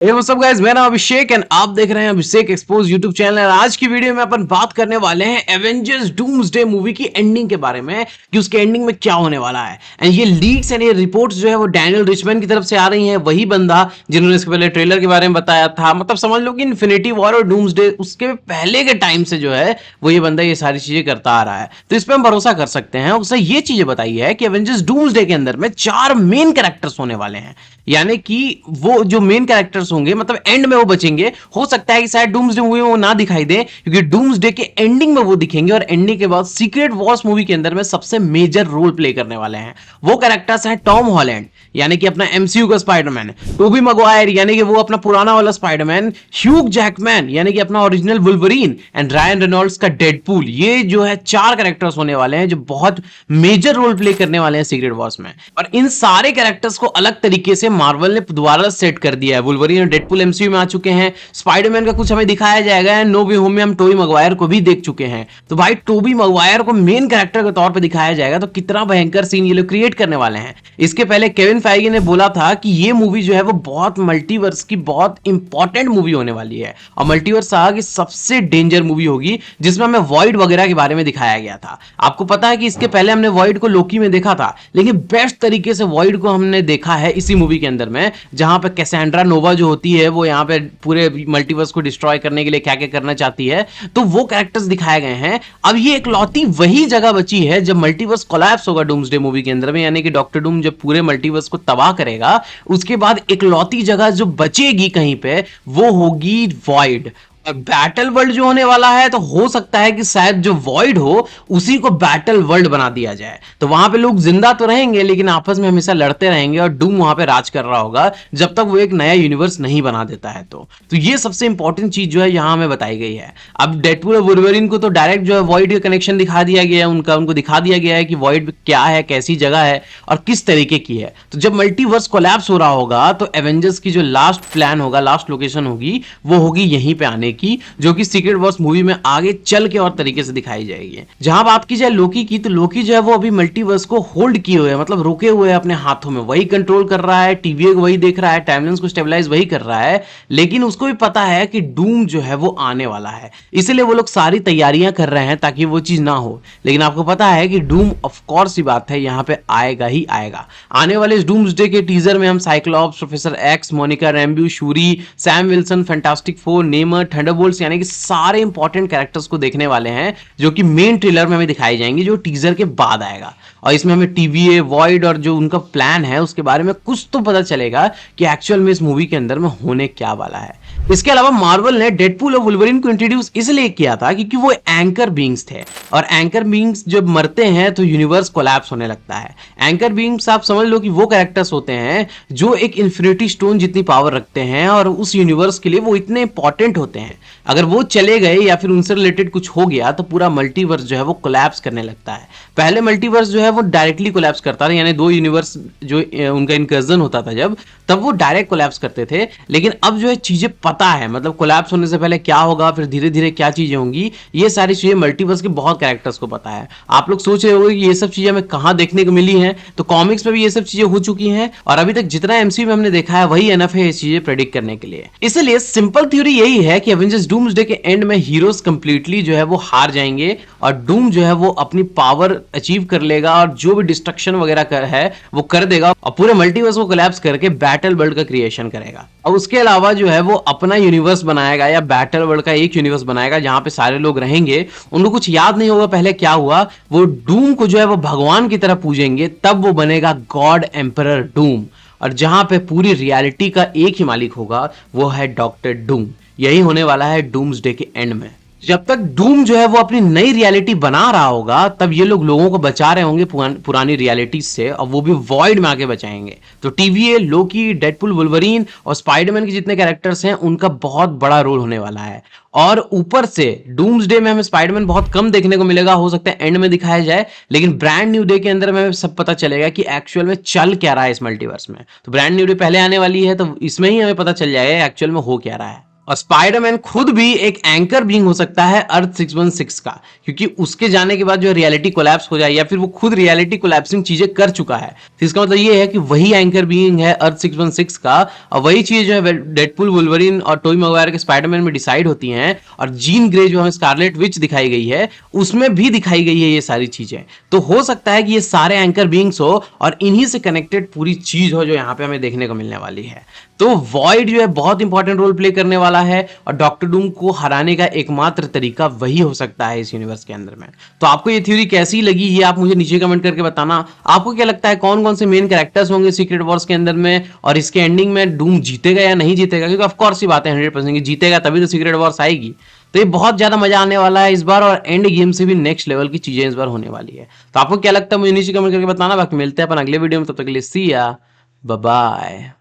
Hey, what's up guys? मेरा नाम अभिषेक and आप देख रहे हैं अभिषेक एक्सपोज यूट्यूब चैनल। आज की वीडियो में अपन बात करने वाले हैं एवेंजर्स डूम्सडे मूवी की एंडिंग के बारे में कि उसके एंडिंग में क्या होने वाला है। एंड ये लीक्स एंड ये रिपोर्ट्स जो है वो डैनियल रिचमैन की तरफ से आ रही हैं, वही बंदा जिन्होंने इसके पहले ट्रेलर के बारे में बताया था। मतलब समझ लो कि इन्फिनिटी वॉर और डूम्सडे उसके पहले के टाइम से जो है वो ये बंदा ये सारी चीजें करता आ रहा है, तो इस पर हम भरोसा कर सकते हैं। उसने ये चीजें बताई है कि एवेंजर्स डूम्सडे के अंदर में 4 मेन कैरेक्टर्स होने वाले हैं, यानी कि वो जो मेन कैरेक्टर्स होंगे मतलब एंड में वो बचेंगे। हो सकता है कि शायद डूम्सडे मूवी में वो ना दिखाई दे, क्योंकि डूम्सडे के एंडिंग में वो दिखेंगे और एंडिंग के बाद सीक्रेट वॉर्स मूवी के अंदर में सबसे मेजर रोल प्ले करने वाले हैं। वो कैरेक्टर्स हैं टॉम हॉलैंड यानी कि अपना एमसीयू का स्पाइडरमैन, टोबी मैगवायर यानी कि वो अपना पुराना वाला स्पाइडरमैन, ह्यूग जैकमैन यानी कि अपना original Wolverine and Ryan Reynolds का डेडपूल। ये जो है 4 कैरेक्टर्स होने वाले हैं जो बहुत मेजर रोल प्ले करने वाले हैं सीक्रेट वॉर्स में। और इन सारे कैरेक्टर्स को अलग तरीके से मार्वल ने दोबारा सेट कर दिया है। वुल्वरीन और डेडपूल एमसीयू में आ चुके हैं, स्पाइडरमैन का कुछ हमें दिखाया जाएगा एंड नो वे होम में हम टोबी मैगवायर को भी देख चुके हैं। तो भाई टोबी मैगवायर को मेन कैरेक्टर के तौर पे दिखाया जाएगा, तो कितना भयंकर सीन ये लोग क्रिएट करने वाले हैं। इसके पहले केविन फाइगी ने बोला था कि ये मूवी जो है वो बहुत मल्टीवर्स की बहुत इंपॉर्टेंट मूवी होने वाली है, और मल्टीवर्स कहा कि सबसे डेंजर मूवी होगी जिसमें हमें वॉइड वगैरह के बारे में दिखाया गया था। आपको पता है कि इसके पहले हमने वॉइड को लोकी में देखा था, लेकिन बेस्ट तरीके से वॉइड को हमने देखा है इसी मूवी के अंदर में, जहां पे कैसेंड्रा नोवा जो होती है वो यहाँ पे पूरे मल्टीवर्स को डिस्ट्रॉय करने के लिए क्या क्या करना चाहती है, तो वो कैरेक्टर्स दिखाए गए हैं। अब ये इकलौती वही जगह बची है जब मल्टीवर्स कोलैप्स होगा डूम्सडे मूवी के अंदर में, यानी कि डॉक्टर डूम जब पूरे मल्टीवर्स को तबाह करेगा, उसके बाद इकलौती जगह जो बचेगी कहीं पे वो होगी वॉइड। बैटल वर्ल्ड जो होने वाला है, तो हो सकता है कि शायद जो वॉइड हो उसी को बैटल वर्ल्ड बना दिया जाए। तो वहां पे लोग जिंदा तो रहेंगे लेकिन आपस में हमेशा लड़ते रहेंगे और डूम वहां पे राज कर रहा होगा जब तक वो एक नया यूनिवर्स नहीं बना देता है। तो ये सबसे इंपॉर्टेंट चीज जो है यहां हमें बताई गई है। अब डेडपूल और वुल्वरीन को तो डायरेक्ट जो है वॉइड का कनेक्शन दिखा दिया गया है, उनको दिखा दिया गया है कि वॉइड क्या है, कैसी जगह है और किस तरीके की है। तो जब मल्टीवर्स कोलैप्स हो रहा होगा तो एवेंजर्स की जो लास्ट प्लान होगा, लास्ट लोकेशन होगी, वो होगी यहीं पे आने की, जो कि सीक्रेट वॉर्स मूवी में आगे चल के और तरीके से दिखाई जाएगी। जहां बात की जाए लोकी की, तो लोकी जो है वो अभी मल्टीवर्स को होल्ड किए हुए है, मतलब रोके हुए है अपने हाथों में। वही कंट्रोल कर रहा है, टीवीए को वही देख रहा है, टाइमलाइंस को स्टेबलाइज वही कर रहा है, लेकिन उसको भी पता है कि डूम जो है वो आने वाला है, इसलिए वो लोग सारी तैयारियां कर रहे हैं ताकि वो चीज ना हो। लेकिन आपको पता है कि डूम ऑफ कोर्स ही बात है यहाँ पे आएगा ही आएगा। आने वाले इस डूम्सडे के टीजर में हम Cyclops, professor X, Monica Rambeau, Shuri, Sam Wilson, Fantastic Four, Namor, Thunderbolts यानी कि सारे इंपॉर्टेंट कैरेक्टर्स को देखने वाले हैं, जो कि मेन ट्रेलर में हमें दिखाई जाएंगे, जो टीजर के बाद आएगा। और इसमें हमें टीवीए, वॉइड और जो उनका प्लान है उसके बारे में कुछ तो पता चलेगा कि एक्चुअल में इस मूवी के अंदर में होने क्या वाला है। इसके अलावा मार्वल ने डेडपूल और वुल्वरीन को इंट्रोड्यूस इसलिए किया था क्योंकि वो एंकर बीइंग्स थे, और एंकर बीइंग्स जब मरते हैं तो यूनिवर्स कोलैप्स होने लगता है। एंकर बीइंग्स आप समझ लो कि वो कैरेक्टर्स होते हैं जो एक इन्फिनिटी स्टोन जितनी पावर रखते हैं और उस यूनिवर्स के लिए वो इतने इंपॉर्टेंट होते हैं। अगर वो चले गए या फिर उनसे रिलेटेड कुछ हो गया तो पूरा मल्टीवर्स जो है वो कोलैप्स करने लगता है। पहले मल्टीवर्स जो है वो डायरेक्टली कोलैप्स करता था, यानी 2 यूनिवर्स जो उनका इनकर्जन होता था जब, तब वो डायरेक्ट कोलैप्स करते थे। लेकिन अब जो है चीजें पता है, मतलब कोलैप्स होने से पहले क्या होगा, फिर धीरे धीरे क्या चीजें होंगी, ये सारी चीजें मल्टीवर्स के बहुत कैरेक्टर्स को पता है। आप लोग सोच रहे होंगे कि ये सब चीजें हमें कहां देखने को मिली हैं, तो कॉमिक्स में भी ये सब चीजें हो चुकी हैं, और अभी तक जितना एमसीयू में हमने देखा है वही एनफ है ये चीजें प्रेडिक्ट करने के लिए। इसलिए सिंपल थ्योरी यही है कि एवेंजर्स डूम्सडे के एंड में हीरोज कंप्लीटली जो है वो हार जाएंगे और डूम जो है वो अपनी पावर अचीव कर लेगा और जो भी डिस्ट्रक्शन वगैरह है वो कर देगा और पूरे मल्टीवर्स को कोलैप्स करके बैटल वर्ल्ड का क्रिएशन करेगा। और उसके अलावा जो है वो अपना यूनिवर्स बनाएगा या बैटल वर्ल्ड का एक यूनिवर्स बनाएगा जहां पे सारे लोग रहेंगे। उनको कुछ याद नहीं होगा पहले क्या हुआ, वो डूम को जो है वो भगवान की तरह पूजेंगे, तब वो बनेगा गॉड एम्परर डूम। और जहां पे पूरी रियलिटी का एक ही मालिक होगा वो है डॉक्टर डूम। यही होने वाला है डूम्सडे के एंड में। जब तक डूम जो है वो अपनी नई रियलिटी बना रहा होगा तब ये लोगों को बचा रहे होंगे पुरानी रियलिटी से, और वो भी वॉइड में आके बचाएंगे। तो टीवीए, लोकी, डेडपूल, वुल्वरीन और स्पाइडरमैन के जितने कैरेक्टर्स हैं उनका बहुत बड़ा रोल होने वाला है। और ऊपर से डूम्सडे में हमें स्पाइडरमैन बहुत कम देखने को मिलेगा, हो सकता है एंड में दिखाया जाए, लेकिन ब्रांड न्यू डे के अंदर में सब पता चलेगा कि एक्चुअल में चल क्या रहा है इस मल्टीवर्स में। तो ब्रांड न्यू डे पहले आने वाली है, तो इसमें ही हमें पता चल जाएगा एक्चुअल में हो क्या रहा है। और स्पाइडरमैन खुद भी एक एंकर बीइंग हो सकता है अर्थ 616 का, क्योंकि उसके जाने के बाद जो रियलिटी कोलैप्स हो जाए या फिर वो खुद रियलिटी कोलैप्सिंग चीजें कर चुका है, तो इसका मतलब ये है कि वही एंकर बीइंग है अर्थ 616 का। और वही चीज जो है डेडपुल, वुल्वरीन और टोबी मैguire के स्पाइडरमैन में डिसाइड होती हैं। और जीन ग्रे जो हमें स्कारलेट विच दिखाई गई है उसमें भी दिखाई गई है ये सारी चीजें। तो हो सकता है कि ये सारे एंकर बीइंग्स हो और इन्हीं से कनेक्टेड पूरी चीज हो जो यहाँ पे हमें देखने को मिलने वाली है। तो वॉइड जो है बहुत इंपॉर्टेंट रोल प्ले करने वाला है और डॉक्टर डूम को हराने का एकमात्र तरीका वही हो सकता है इस यूनिवर्स के अंदर में। तो आपको ये थ्योरी कैसी लगी ये आप मुझे नीचे कमेंट करके बताना। आपको क्या लगता है कौन कौन से मेन कैरेक्टर्स होंगे सीक्रेट वॉर्स के अंदर में, और इसके एंडिंग में डूम जीतेगा या नहीं जीतेगा? क्योंकि ऑफकोर्स ये बात है 100% जीतेगा तभी तो सीक्रेट वॉर्स आएगी। तो ये बहुत ज्यादा मजा आने वाला है इस बार, और एंड गेम से भी नेक्स्ट लेवल की चीजें इस बार होने वाली है। तो आपको क्या लगता है मुझे नीचे कमेंट करके बताना। बाकी मिलते हैं अपन अगले वीडियो में, तब तक के लिए सी या बाय बाय।